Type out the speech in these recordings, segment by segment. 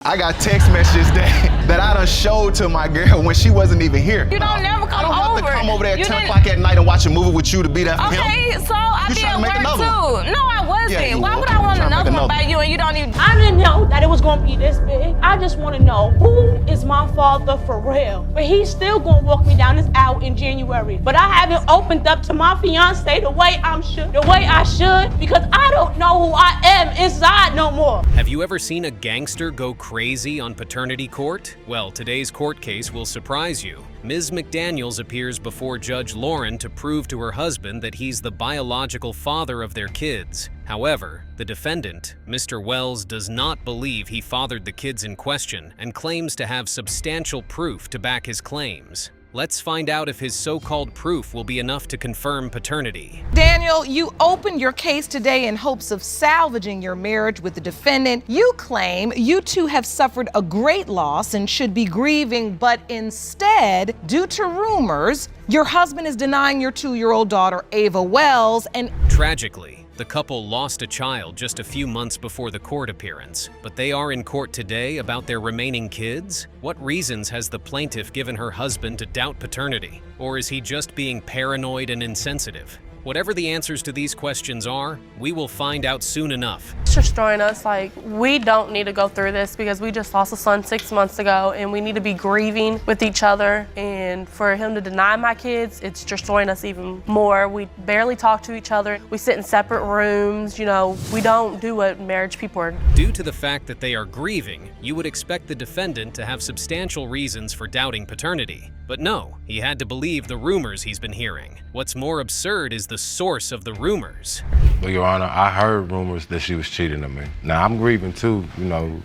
I got text messages that I done showed to my girl when she wasn't even here. You don't never come over. I don't have to come over there at 10 o'clock at night and watch a movie with you to be there for him. Okay, so I You did trying to make work another one. too. No, I wasn't. Yeah, you Why were. would I want You trying to another make one another by you and you don't even... I didn't know that it was gonna be this big. I just wanna know who is my father for real. But he's still gonna walk me down this aisle in January. But I haven't opened up to my fiance the way I should, because I don't know who I am inside no more. Have you ever seen a gangster go crazy on paternity court? Well, today's court case will surprise you. Ms. McDaniels appears before Judge Lauren to prove to her husband that he's the biological father of their kids. However, the defendant, Mr. Wells, does not believe he fathered the kids in question and claims to have substantial proof to back his claims. Let's find out if his so-called proof will be enough to confirm paternity. Daniel, you opened your case today in hopes of salvaging your marriage with the defendant. You claim you two have suffered a great loss and should be grieving, but instead, due to rumors, your husband is denying your 2-year-old daughter, Ava Wells, and Tragically, the couple lost a child just a few months before the court appearance, but they are in court today about their remaining kids? What reasons has the plaintiff given her husband to doubt paternity? Or is he just being paranoid and insensitive? Whatever the answers to these questions are, we will find out soon enough. It's destroying us. Like, we don't need to go through this because we just lost a son 6 months ago and we need to be grieving with each other. And for him to deny my kids, it's destroying us even more. We barely talk to each other. We sit in separate rooms. You know, we don't do what marriage people are. Due to the fact that they are grieving, you would expect the defendant to have substantial reasons for doubting paternity. But no, he had to believe the rumors he's been hearing. What's more absurd is the source of the rumors. Well, Your Honor, I heard rumors that she was cheating on me. Now, I'm grieving too, you know.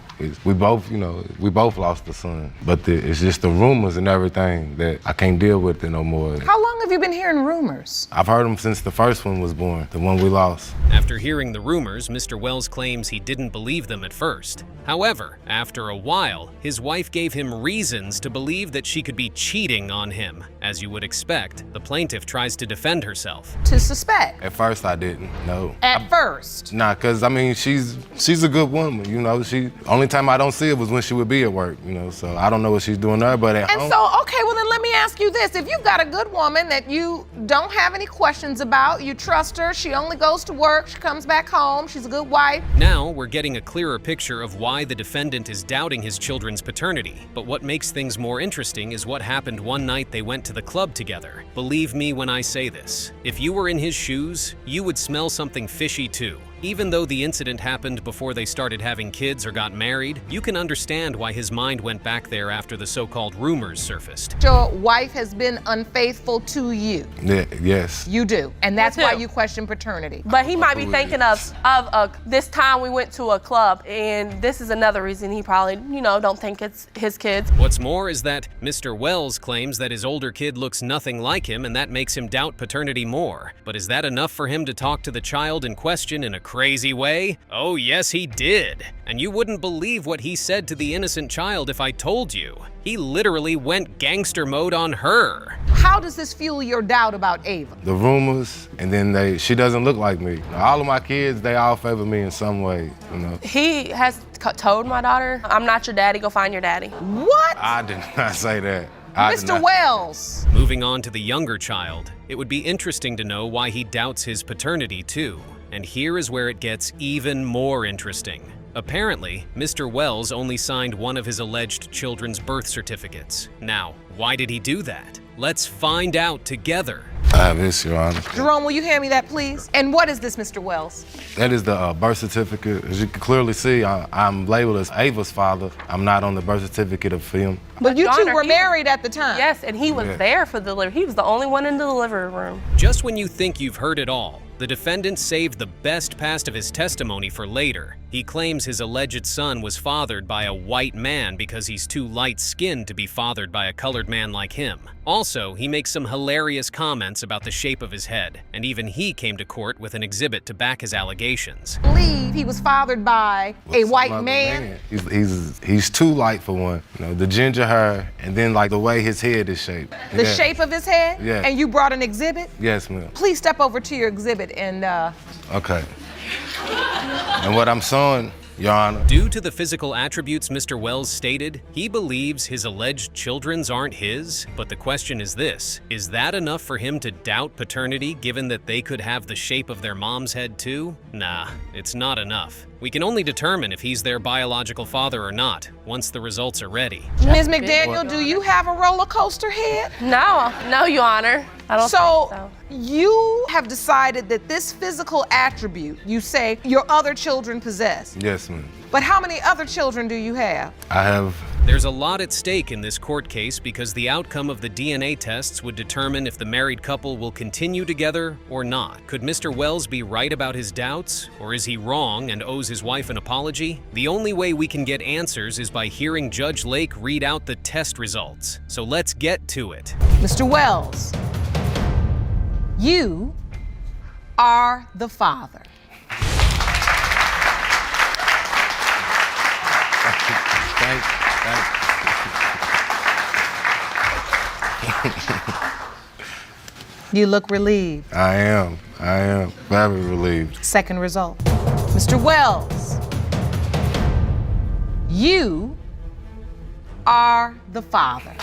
We both lost a son. But it's just the rumors and everything that I can't deal with it no more. how long have you been hearing rumors? I've heard them since the first one was born, the one we lost. After hearing the rumors, Mr. Wells claims he didn't believe them at first. However, after a while, his wife gave him reasons to believe that she could be cheating on him. As you would expect, the plaintiff tries to defend herself. To suspect. At first, I didn't, no. At first. Nah, cause I mean, she's a good woman, you know. Only time I don't see her was when she would be at work, you know. So I don't know what she's doing there, but at home. And so, okay, well then let me ask you this. If you've got a good woman that you don't have any questions about, you trust her, she only goes to work, she comes back home, she's a good wife. Now, we're getting a clearer picture of why the defendant is doubting his children's paternity. But what makes things more interesting is what happened one night they went to the club together. Believe me when I say this. If you were in his shoes, you would smell something fishy too. Even though the incident happened before they started having kids or got married, you can understand why his mind went back there after the so-called rumors surfaced. Your wife has been unfaithful to you. Yeah, yes. You do. And that's Me why too. you question paternity. But he might be thinking of this time we went to a club, and this is another reason he probably, you know, don't think it's his kids. What's more is that Mr. Wells claims that his older kid looks nothing like him and that makes him doubt paternity more. But is that enough for him to talk to the child in question in a crazy way? Oh yes, he did. And you wouldn't believe what he said to the innocent child if I told you. He literally went gangster mode on her. How does this fuel your doubt about Ava? The rumors, and then she doesn't look like me. All of my kids, they all favor me in some way, you know. He has told my daughter, I'm not your daddy, go find your daddy. What? I did not say that. Mr. Wells. Moving on to the younger child, it would be interesting to know why he doubts his paternity too. And here is where it gets even more interesting. Apparently, Mr. Wells only signed one of his alleged children's birth certificates. Now, why did he do that? Let's find out together. I have this, Your Honor. Jerome, will you hand me that, please? And what is this, Mr. Wells? That is the birth certificate. As you can clearly see, I'm labeled as Ava's father. I'm not on the birth certificate of him. But you two Donner, were he- married at the time. Yes, and he was there for the delivery. He was the only one in the delivery room. Just when you think you've heard it all, the defendant saved the best past of his testimony for later. He claims his alleged son was fathered by a white man because he's too light-skinned to be fathered by a colored man like him. Also, he makes some hilarious comments about the shape of his head, and even he came to court with an exhibit to back his allegations. I believe he was fathered by a white man. He's too light for one. You know, the ginger hair, and then like the way his head is shaped. And The shape of his head? Yeah. And you brought an exhibit? Yes, ma'am. Please step over to your exhibit and Okay. And what I'm showing Your Honor. Due to the physical attributes Mr. Wells stated, he believes his alleged children's aren't his, but the question is this: is that enough for him to doubt paternity given that they could have the shape of their mom's head too? Nah, it's not enough. We can only determine if he's their biological father or not once the results are ready. Ms. McDaniel, do you have a roller coaster head? No, Your Honor. I don't think so. You have decided that this physical attribute, you say your other children possess. Yes, ma'am. But how many other children do you have? I have. There's a lot at stake in this court case because the outcome of the DNA tests would determine if the married couple will continue together or not. Could Mr. Wells be right about his doubts, or is he wrong and owes his wife an apology? The only way we can get answers is by hearing Judge Lake read out the test results. So let's get to it. Mr. Wells, you are the father. You look relieved. I am very relieved. Second result. Mr. Wells, you are the father.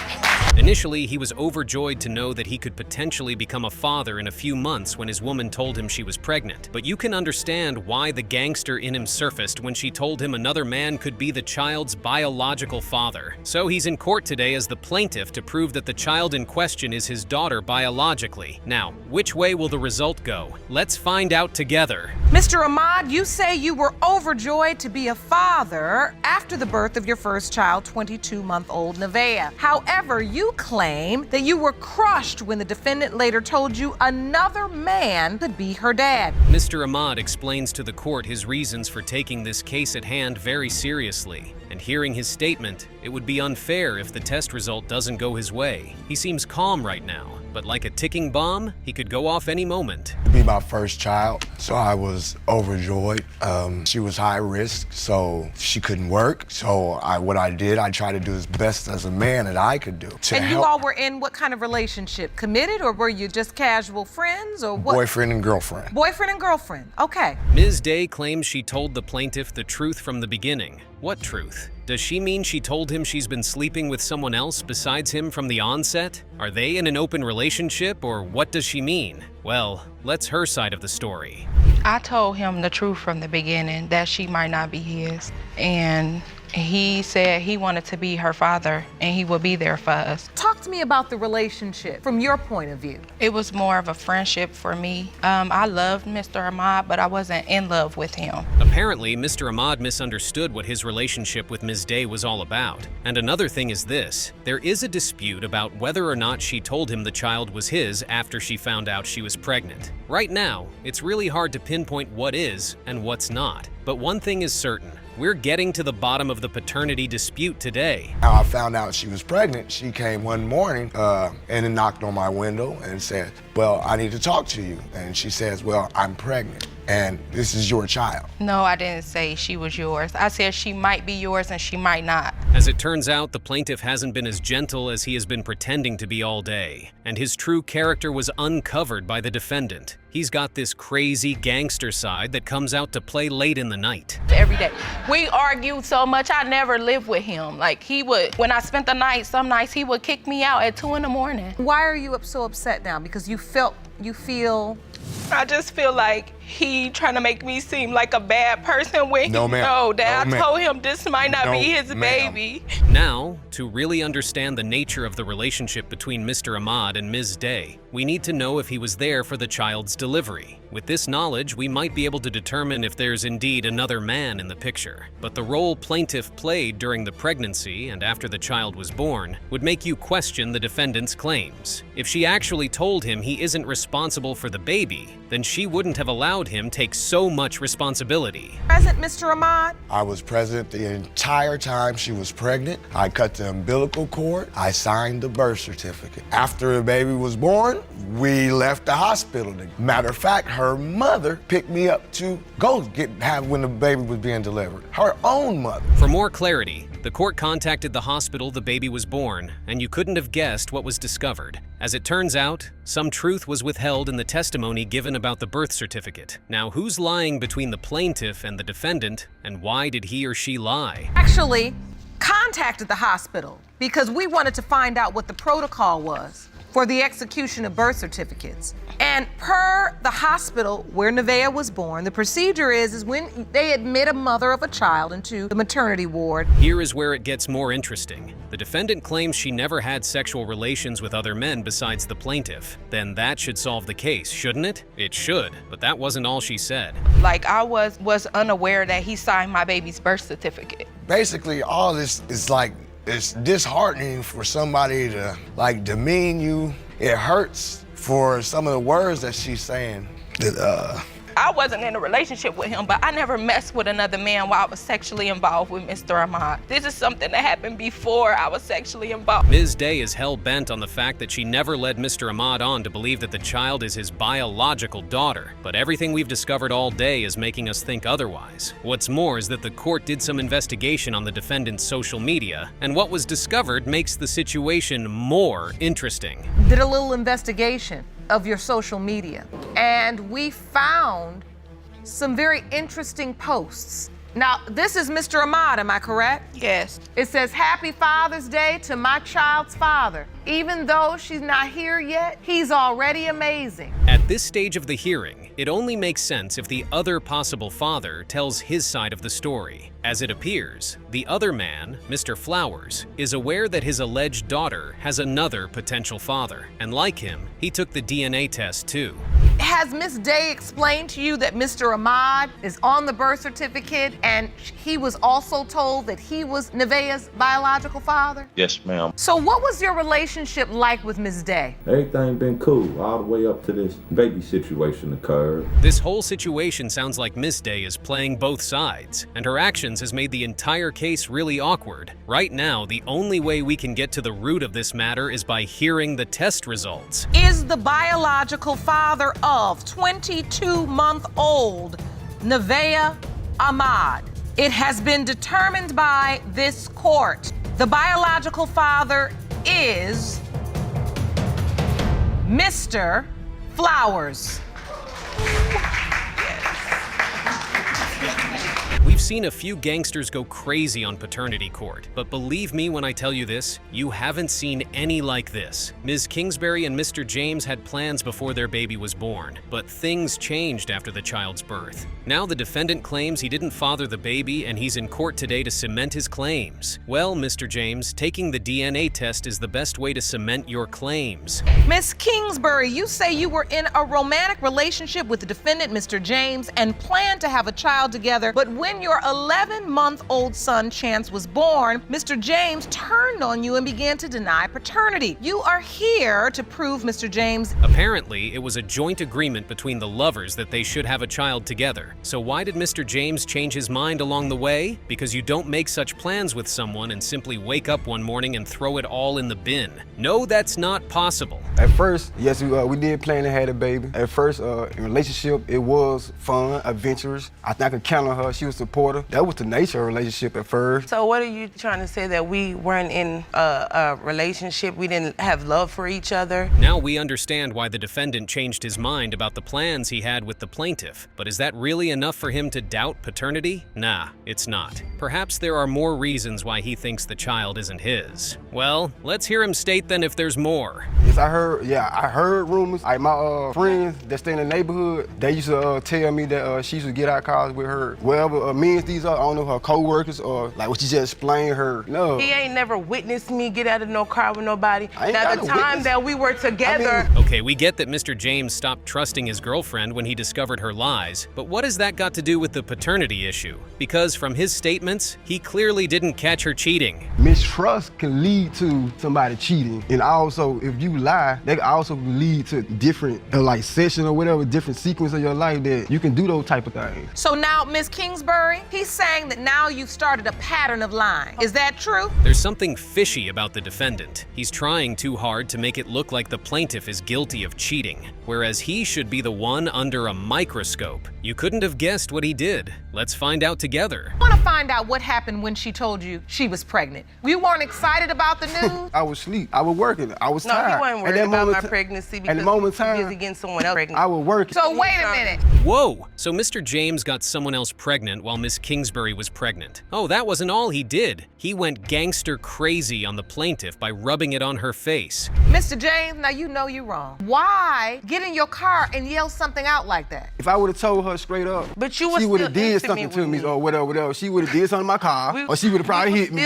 Initially, he was overjoyed to know that he could potentially become a father in a few months when his woman told him she was pregnant. But you can understand why the gangster in him surfaced when she told him another man could be the child's biological father. So he's in court today as the plaintiff to prove that the child in question is his daughter biologically. Now, which way will the result go? Let's find out together. Mr. Ahmad, you say you were overjoyed to be a father after the birth of your first child, 22-month-old Nevaeh. However, you claim that you were crushed when the defendant later told you another man could be her dad. Mr. Ahmad explains to the court his reasons for taking this case at hand very seriously. And hearing his statement, it would be unfair if the test result doesn't go his way. He seems calm right now, but like a ticking bomb, he could go off any moment. To be my first child, so I was overjoyed. She was high risk, so she couldn't work. So what I did, I tried to do as best as a man that I could do. And you all were in what kind of relationship? Committed, or were you just casual friends, or what? Boyfriend and girlfriend. Boyfriend and girlfriend, okay. Ms. Day claims she told the plaintiff the truth from the beginning. What truth? Does she mean she told him she's been sleeping with someone else besides him from the onset? Are they in an open relationship, or what does she mean? Well, let's her side of the story. I told him the truth from the beginning, that she might not be his. And he said he wanted to be her father and he would be there for us. Talk to me about the relationship from your point of view. It was more of a friendship for me. I loved Mr. Ahmad, but I wasn't in love with him. Apparently, Mr. Ahmad misunderstood what his relationship with Ms. Day was all about. And another thing is this: there is a dispute about whether or not she told him the child was his after she found out she was pregnant. Right now, it's really hard to pinpoint what is and what's not. But one thing is certain: we're getting to the bottom of the paternity dispute today. How I found out she was pregnant, she came one morning and then knocked on my window and said, "Well, I need to talk to you." And she says, "Well, I'm pregnant and this is your child." No, I didn't say she was yours. I said she might be yours and she might not. As it turns out, the plaintiff hasn't been as gentle as he has been pretending to be all day, and his true character was uncovered by the defendant. He's got this crazy gangster side that comes out to play late in the night. Every day. We argued so much, I never lived with him. Like, he would, when I spent the night, some nights he would kick me out at 2 in the morning. Why are you so upset now? Because you feel I just feel like he trying to make me seem like a bad person when No, he ma'am. know that No, I ma'am. told him this might not No, be his ma'am. baby. Now, to really understand the nature of the relationship between Mr. Ahmad and Ms. Day, we need to know if he was there for the child's delivery. With this knowledge, we might be able to determine if there's indeed another man in the picture. But the role plaintiff played during the pregnancy and after the child was born would make you question the defendant's claims. If she actually told him he isn't responsible for the baby, then she wouldn't have allowed him take so much responsibility. present, Mr. Ahmad? I was present the entire time she was pregnant. I cut the umbilical cord. I signed the birth certificate. After the baby was born, we left the hospital. Matter of fact, her mother picked me up to go have when the baby was being delivered. Her own mother. For more clarity, The court contacted the hospital the baby was born, and you couldn't have guessed what was discovered. As it turns out, some truth was withheld in the testimony given about the birth certificate. Now, who's lying between the plaintiff and the defendant, and why did he or she lie? Actually, contacted the hospital because we wanted to find out what the protocol was for the execution of birth certificates. And per the hospital where Nevaeh was born, the procedure is when they admit a mother of a child into the maternity ward. Here is where it gets more interesting. The defendant claims she never had sexual relations with other men besides the plaintiff. Then that should solve the case, shouldn't it? It should, but that wasn't all she said. Like, I was unaware that he signed my baby's birth certificate. Basically, all this is like, it's disheartening for somebody to like demean you. It hurts for some of the words that she's saying. I wasn't in a relationship with him, but I never messed with another man while I was sexually involved with Mr. Ahmad. This is something that happened before I was sexually involved. Ms. Day is hell-bent on the fact that she never led Mr. Ahmad on to believe that the child is his biological daughter, but everything we've discovered all day is making us think otherwise. What's more is that the court did some investigation on the defendant's social media, and what was discovered makes the situation more interesting. Did a little investigation of your social media, and we found some very interesting posts. Now, this is Mr. Ahmad, am I correct? Yes. It says, "Happy Father's Day to my child's father. Even though she's not here yet, he's already amazing." At this stage of the hearing, it only makes sense if the other possible father tells his side of the story. As it appears, the other man, Mr. Flowers, is aware that his alleged daughter has another potential father, and like him, he took the DNA test too. Has Miss Day explained to you that Mr. Ahmad is on the birth certificate and he was also told that he was Nevaeh's biological father? Yes, ma'am. So what was your relationship like with Miss Day? Everything been cool all the way up to this baby situation occurred. This whole situation sounds like Miss Day is playing both sides, and her actions has made the entire case really awkward. Right now, the only way we can get to the root of this matter is by hearing the test results. Is the biological father of 22-month-old Nevaeh Ahmad? It has been determined by this court. The biological father is Mr. Flowers. We've seen a few gangsters go crazy on paternity court, but believe me when I tell you this, you haven't seen any like this. Ms. Kingsbury and Mr. James had plans before their baby was born, but things changed after the child's birth. Now the defendant claims he didn't father the baby and he's in court today to cement his claims. Well, Mr. James, taking the DNA test is the best way to cement your claims. Miss Kingsbury, you say you were in a romantic relationship with the defendant, Mr. James, and planned to have a child together, but when your 11-month-old son, Chance, was born, Mr. James turned on you and began to deny paternity. You are here to prove, Mr. James. Apparently, it was a joint agreement between the lovers that they should have a child together. So why did Mr. James change his mind along the way? Because you don't make such plans with someone and simply wake up one morning and throw it all in the bin. No, that's not possible. At first, yes, we did plan to have a baby. At first, in relationship, it was fun, adventurous. I think I could count on her. She was supportive. That was the nature of a relationship at first. So what are you trying to say, that we weren't in a relationship, we didn't have love for each other? Now we understand why the defendant changed his mind about the plans he had with the plaintiff. But is that really enough for him to doubt paternity? Nah, it's not. Perhaps there are more reasons why he thinks the child isn't his. Well, let's hear him state then if there's more. Yes, I heard rumors. Like my friends that stay in the neighborhood, they used to tell me that she used to get out of cars with her, wherever means these are, I don't know, her co-workers or like what you just explained her. No. He ain't never witnessed me get out of no car with nobody. Now the time that we were together. Okay, we get that Mr. James stopped trusting his girlfriend when he discovered her lies, but what has that got to do with the paternity issue? Because from his statements, he clearly didn't catch her cheating. Mistrust can lead to somebody cheating, and also if you lie, that can also lead to different like session or whatever, different sequence of your life that you can do those type of things. So now, Miss Kingsbury, he's saying that now you've started a pattern of lying. Is that true? There's something fishy about the defendant. He's trying too hard to make it look like the plaintiff is guilty of cheating. whereas he should be the one under a microscope. You couldn't have guessed what he did. Let's find out together. I want to find out what happened when she told you she was pregnant. You weren't excited about the news? I was asleep. I was working. I was tired. No, he wasn't worried about my pregnancy because he was busy getting someone else pregnant. I was working. So wait a minute. Whoa! So Mr. James got someone else pregnant while Miss Kingsbury was pregnant. Oh, that wasn't all he did. He went gangster crazy on the plaintiff by rubbing it on her face. Mr. James, now you know you're wrong. Why get in your car and yell something out like that? If I would have told her straight up, but you she would have did something to me or whatever. She would have did something to my car, or she would have probably hit me.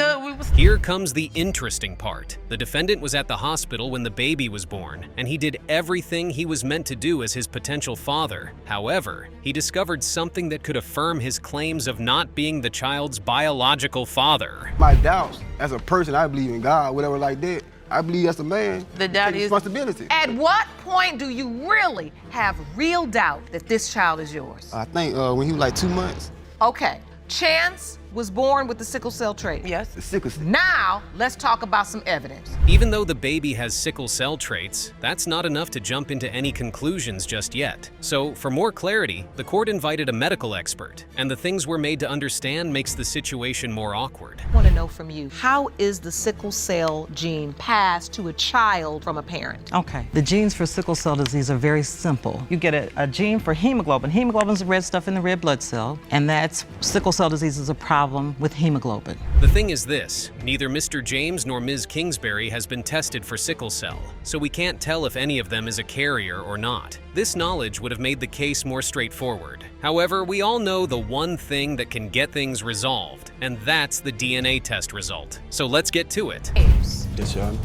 Here comes the interesting part. The defendant was at the hospital when the baby was born, and he did everything he was meant to do as his potential father. However, he discovered something that could affirm his claims of not being the child's biological father. My doubts, as a person, I believe in God, whatever like that. I believe as a man, the doubt take is responsibility. At what point do you really have real doubt that this child is yours? I think when he was like 2 months. Okay, Chance was born with the sickle cell trait. Yes. The sickle cell. Now, let's talk about some evidence. Even though the baby has sickle cell traits, that's not enough to jump into any conclusions just yet. So, for more clarity, the court invited a medical expert, and the things we're made to understand makes the situation more awkward. I want to know from you, how is the sickle cell gene passed to a child from a parent? Okay, the genes for sickle cell disease are very simple. You get a gene for hemoglobin. Hemoglobin is the red stuff in the red blood cell, and that's sickle cell disease is a problem with hemoglobin. The thing is this, neither Mr. James nor Ms. Kingsbury has been tested for sickle cell, so we can't tell if any of them is a carrier or not. This knowledge would have made the case more straightforward. However, we all know the one thing that can get things resolved, and that's the DNA test result. So let's get to it. Yes, Your Honor.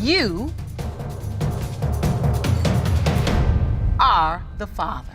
You are the father.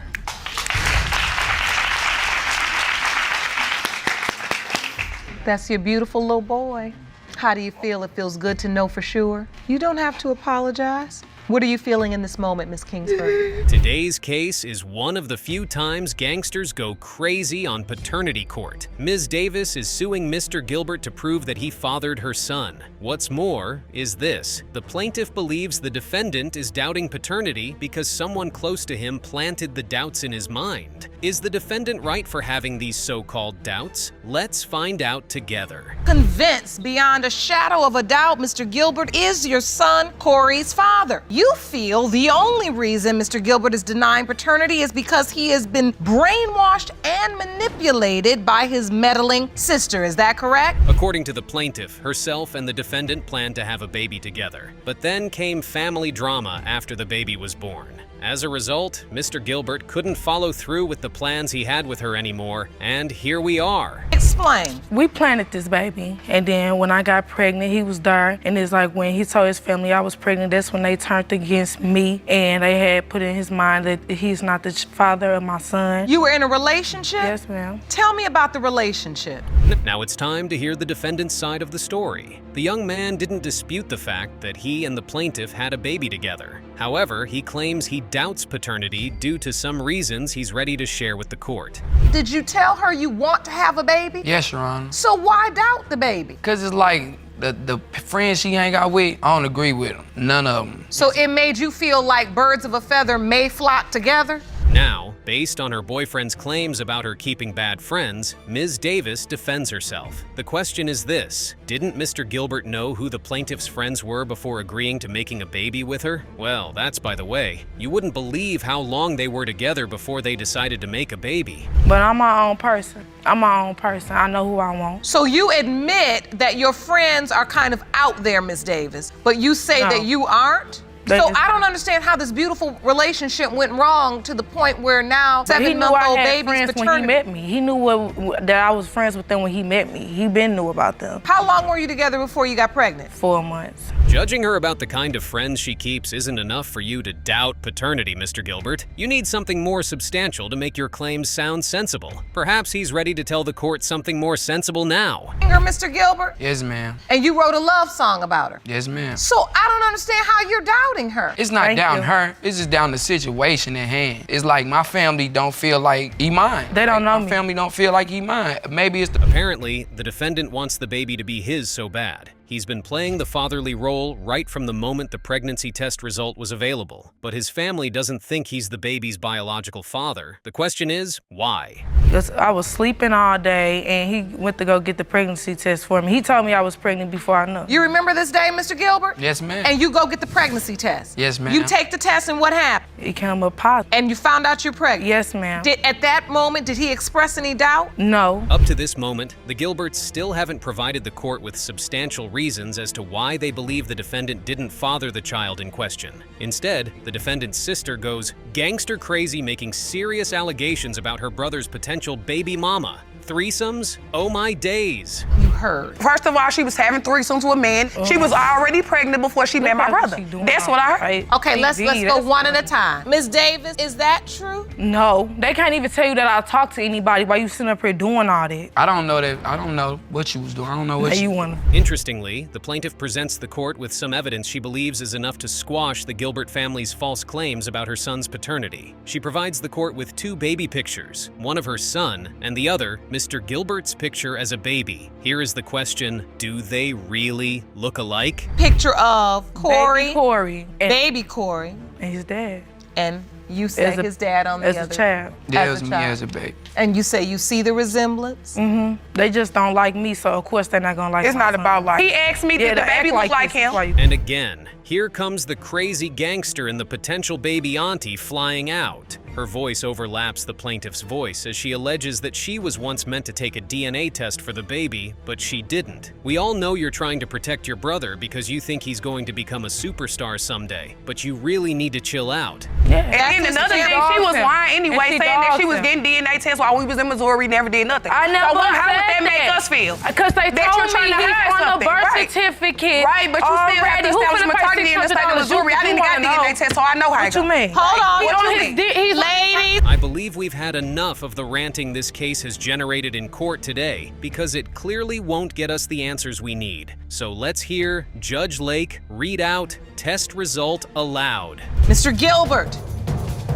That's your beautiful little boy. How do you feel? It feels good to know for sure. You don't have to apologize. What are you feeling in this moment, Miss Kingsbury? Today's case is one of the few times gangsters go crazy on paternity court. Ms. Davis is suing Mr. Gilbert to prove that he fathered her son. What's more is this: the plaintiff believes the defendant is doubting paternity because someone close to him planted the doubts in his mind. Is the defendant right for having these so-called doubts? Let's find out together. Convinced beyond a shadow of a doubt Mr. Gilbert is your son Corey's father. You feel the only reason Mr. Gilbert is denying paternity is because he has been brainwashed and manipulated by his meddling sister. Is that correct? According to the plaintiff, herself and the defendant planned to have a baby together. But then came family drama after the baby was born. As a result, Mr. Gilbert couldn't follow through with the plans he had with her anymore, and here we are. Explain. We planted this baby, and then when I got pregnant, he was there, and it's like when he told his family I was pregnant, that's when they turned against me, and they had put in his mind that he's not the father of my son. You were in a relationship? Yes, ma'am. Tell me about the relationship. Now it's time to hear the defendant's side of the story. The young man didn't dispute the fact that he and the plaintiff had a baby together. However, he claims he doubts paternity due to some reasons he's ready to share with the court. Did you tell her you want to have a baby? Yes, Your Honor. So why doubt the baby? Because it's like the friends she hang out with, I don't agree with them. None of them. So it made you feel like birds of a feather may flock together? Now, based on her boyfriend's claims about her keeping bad friends, Ms. Davis defends herself. The question is this: didn't Mr. Gilbert know who the plaintiff's friends were before agreeing to making a baby with her? Well, that's by the way. You wouldn't believe how long they were together before they decided to make a baby. But I'm my own person. I'm my own person. I know who I want. So you admit that your friends are kind of out there, Ms. Davis, but you say that you aren't? So I don't understand how this beautiful relationship went wrong to the point where now 7-month-old baby's paternity. When he met me. He knew that I was friends with them when he met me. He been knew about them. How long were you together before you got pregnant? 4 months. Judging her about the kind of friends she keeps isn't enough for you to doubt paternity, Mr. Gilbert. You need something more substantial to make your claims sound sensible. Perhaps he's ready to tell the court something more sensible now. Mr. Gilbert? Yes, ma'am. And you wrote a love song about her? Yes, ma'am. So I don't understand how you're doubting her. It's not down her. It's just down the situation at hand. It's like my family don't feel like he mine. They don't know me. My family don't feel like he mine. Maybe it's the... Apparently, the defendant wants the baby to be his so bad. He's been playing the fatherly role right from the moment the pregnancy test result was available, but his family doesn't think he's the baby's biological father. The question is, why? Because I was sleeping all day, and he went to go get the pregnancy test for me. He told me I was pregnant before I knew. You remember this day, Mr. Gilbert? Yes, ma'am. And you go get the pregnancy test? Yes, ma'am. You take the test, and what happened? It came up positive. And you found out you're pregnant? Yes, ma'am. At that moment, did he express any doubt? No. Up to this moment, the Gilberts still haven't provided the court with substantial reasons as to why they believe the defendant didn't father the child in question. Instead, the defendant's sister goes gangster crazy, making serious allegations about her brother's potential baby mama. Threesomes? Oh my days. You heard. First of all, she was having threesomes with men. She was already pregnant before she met my brother. That's what I heard. Okay, let's go one at a time. Ms. Davis, is that true? No. They can't even tell you that I talked to anybody while you sitting up here doing all that. I don't know what you was doing. I don't know what you want. Interestingly, the plaintiff presents the court with some evidence she believes is enough to squash the Gilbert family's false claims about her son's paternity. She provides the court with 2 baby pictures, one of her son and the other Mr. Gilbert's picture as a baby. Here is the question, do they really look alike? Picture of Corey. Baby Corey. Baby Corey. And his dad. And you say his dad on the other. As a child. Yeah, it was me as a baby. And you say you see the resemblance? Mm-hmm. They just don't like me, so of course they're not gonna like me. It's not about like. He asked me, did the baby look like him? And again, here comes the crazy gangster and the potential baby auntie flying out. Her voice overlaps the plaintiff's voice as she alleges that she was once meant to take a DNA test for the baby, but she didn't. We all know you're trying to protect your brother because you think he's going to become a superstar someday, but you really need to chill out. Yeah. And then another thing, she was lying anyway, saying that she was getting DNA tests while we was in Missouri, never did nothing. I never so how would said that make us feel? Because they that told you're me trying to hide he's on the something. birth certificate. Right, but you still have to establish maternity in the state of Missouri. I didn't got DNA test, so I know how it goes. What you mean? Hold on. What you mean? Ladies. I believe we've had enough of the ranting this case has generated in court today because it clearly won't get us the answers we need. So let's hear Judge Lake read out test result aloud. Mr. Gilbert,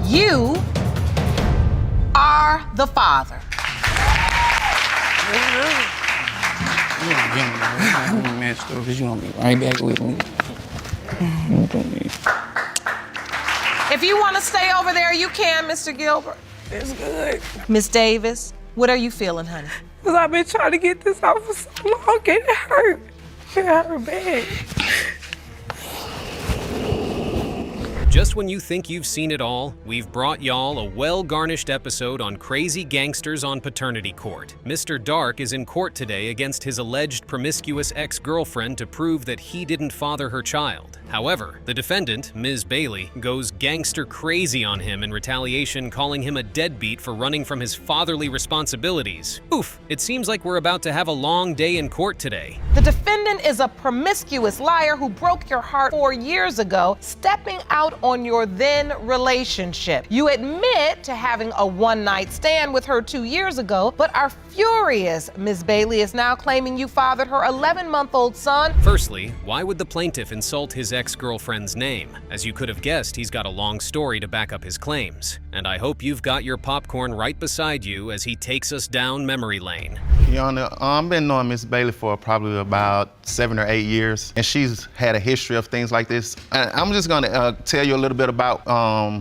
you are the father. Because you gonna be right back with me. If you want to stay over there, you can, Mr. Gilbert. It's good. Miss Davis, what are you feeling, honey? Because I've been trying to get this out for so long, and it hurt. It hurt bad. Just when you think you've seen it all, we've brought y'all a well-garnished episode on crazy gangsters on paternity court. Mr. Dark is in court today against his alleged promiscuous ex-girlfriend to prove that he didn't father her child. However, the defendant, Ms. Bailey, goes gangster crazy on him in retaliation, calling him a deadbeat for running from his fatherly responsibilities. Oof, it seems like we're about to have a long day in court today. The defendant is a promiscuous liar who broke your heart 4 years ago, stepping out on your then relationship. You admit to having a one-night stand with her 2 years ago, but are furious Ms. Bailey is now claiming you fathered her 11-month-old son. Firstly, why would the plaintiff insult his ex-girlfriend's name? As you could have guessed, he's got a long story to back up his claims. And I hope you've got your popcorn right beside you as he takes us down memory lane. Your Honor, I've been knowing Miss Bailey for probably about 7 or 8 years, and she's had a history of things like this. I'm just gonna tell you a little bit about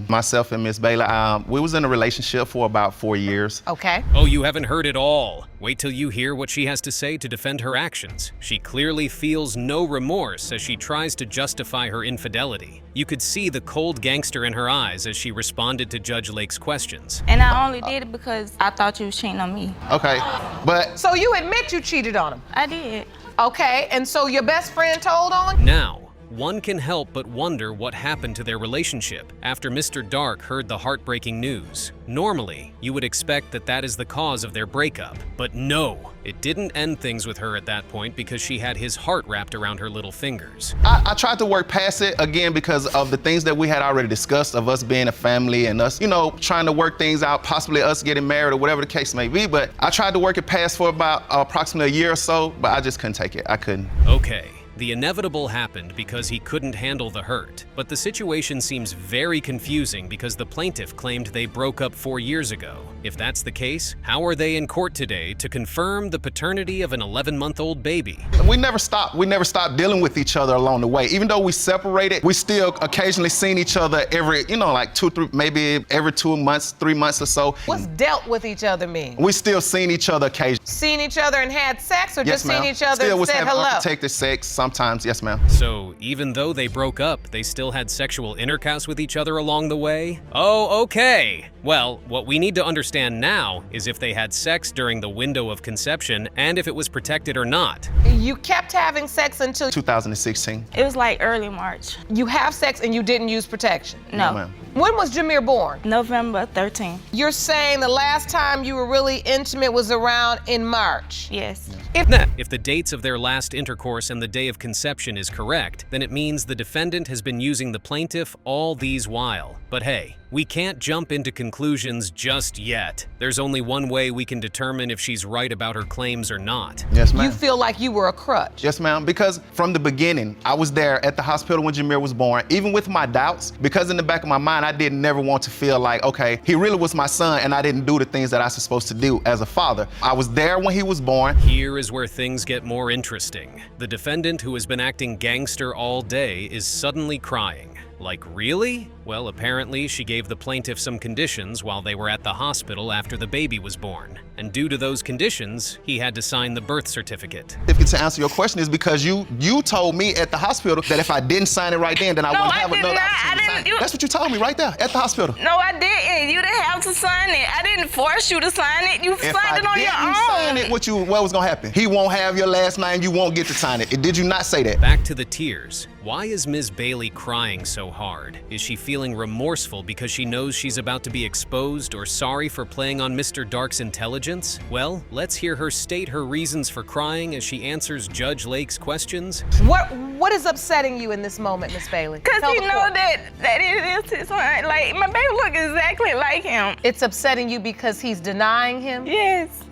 myself and Miss Bailey. We was in a relationship for about 4 years. Okay. Oh, you haven't heard it all. Wait till you hear what she has to say to defend her actions. She clearly feels no remorse as she tries to justify her infidelity. You could see the cold gangster in her eyes as she responded to Judge Lake's questions. And I only did it because I thought you was cheating on me. Okay, but... So you admit you cheated on him? I did. Okay, and so your best friend told on you? Now, one can help but wonder what happened to their relationship after Mr. Dark heard the heartbreaking news. Normally, you would expect that that is the cause of their breakup, but no, it didn't end things with her at that point because she had his heart wrapped around her little fingers. I tried to work past it, again, because of the things that we had already discussed of us being a family and us, you know, trying to work things out, possibly us getting married or whatever the case may be, but I tried to work it past for about approximately a year or so, but I just couldn't take it. I couldn't. Okay. The inevitable happened because he couldn't handle the hurt, but the situation seems very confusing because the plaintiff claimed they broke up 4 years ago. If that's the case, how are they in court today to confirm the paternity of an 11-month-old baby? We never stopped. We never stopped dealing with each other along the way. Even though we separated, we still occasionally seen each other every, like 2, 3, maybe every 2 months, 3 months or so. What's dealt with each other mean? We still seen each other occasionally. Seen each other and had sex, or Yes, just seen ma'am. each other Still and was said having hello? unprotected sex sometimes, yes, ma'am. So even though they broke up, they still had sexual intercourse with each other along the way? Oh, okay. Well, what we need to understand now is if they had sex during the window of conception and if it was protected or not. You kept having sex until 2016. It was like early March. you have sex and you didn't use protection. No. ma'am. When was Jameer born? November 13th. You're saying the last time you were really intimate was around in March? Yes. If the dates of their last intercourse and the day of conception is correct, then it means the defendant has been using the plaintiff all these while. But hey, we can't jump into conclusions just yet. There's only one way we can determine if she's right about her claims or not. Yes, ma'am. You feel like you were a crutch? Yes, ma'am, because from the beginning, I was there at the hospital when Jameer was born, even with my doubts, because in the back of my mind, I didn't never want to feel like, okay, he really was my son and I didn't do the things that I was supposed to do as a father. I was there when he was born. Here is where things get more interesting. The defendant, who has been acting gangster all day, is suddenly crying. Like, really? Well, apparently she gave the plaintiff some conditions while they were at the hospital after the baby was born. And due to those conditions, he had to sign the birth certificate. To answer your question is because you told me at the hospital that if I didn't sign it right then I wouldn't have another opportunity to sign it. That's what you told me right there at the hospital. No, I didn't. You didn't have to sign it. I didn't force you to sign it. You signed it on your own. If I didn't sign it, what was gonna happen? He won't have your last name, you won't get to sign it. Did you not say that? Back to the tears. Why is Ms. Bailey crying so hard? Is she feeling remorseful because she knows she's about to be exposed, or sorry for playing on Mr. Dark's intelligence? Well, let's hear her state her reasons for crying as she answers Judge Lake's questions. What is upsetting you in this moment, Miss Bailey? Because you know that it is his son. Like, my baby look exactly like him. It's upsetting you because he's denying him? Yes.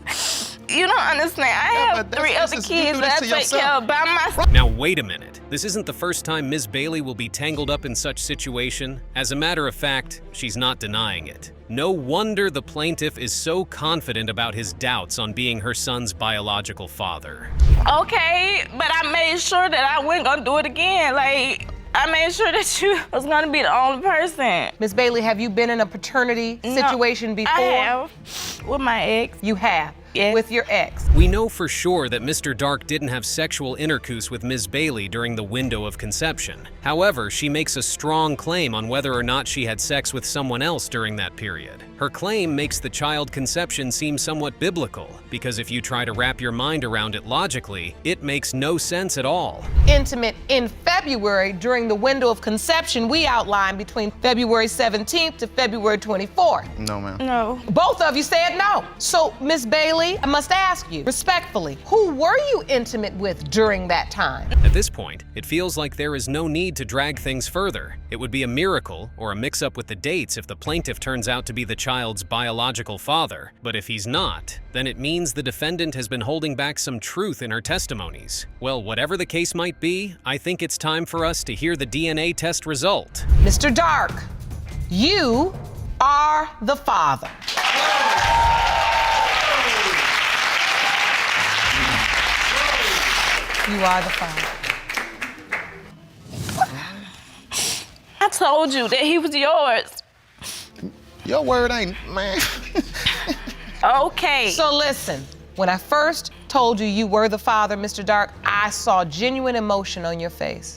You don't understand. I have 3 other kids that I take care of by myself. Now wait a minute. This isn't the first time Ms. Bailey will be tangled up in such situation. As a matter of fact, she's not denying it. No wonder the plaintiff is so confident about his doubts on being her son's biological father. Okay, but I made sure that I wasn't gonna do it again. Like, I made sure that you was gonna be the only person. Miss Bailey, have you been in a paternity situation before? I have, with my ex. You have? Yes. With your ex? We know for sure that Mr. Dark didn't have sexual intercourse with Ms. Bailey during the window of conception. However, she makes a strong claim on whether or not she had sex with someone else during that period. Her claim makes the child conception seem somewhat biblical, because if you try to wrap your mind around it logically, it makes no sense at all. Intimate in February during the window of conception we outlined between February 17th to February 24th. No, ma'am. No. Both of you said no. So, Miss Bailey, I must ask you, respectfully, who were you intimate with during that time? At this point, it feels like there is no need to drag things further. It would be a miracle or a mix-up with the dates if the plaintiff turns out to be the child's biological father. But if he's not, then it means the defendant has been holding back some truth in her testimonies. Well, whatever the case might be, I think it's time for us to hear the DNA test result. Mr. Dark, you are the father. You are the father. I told you that he was yours. Your word ain't, man. Okay. So listen, when I first told you you were the father, Mr. Dark, I saw genuine emotion on your face.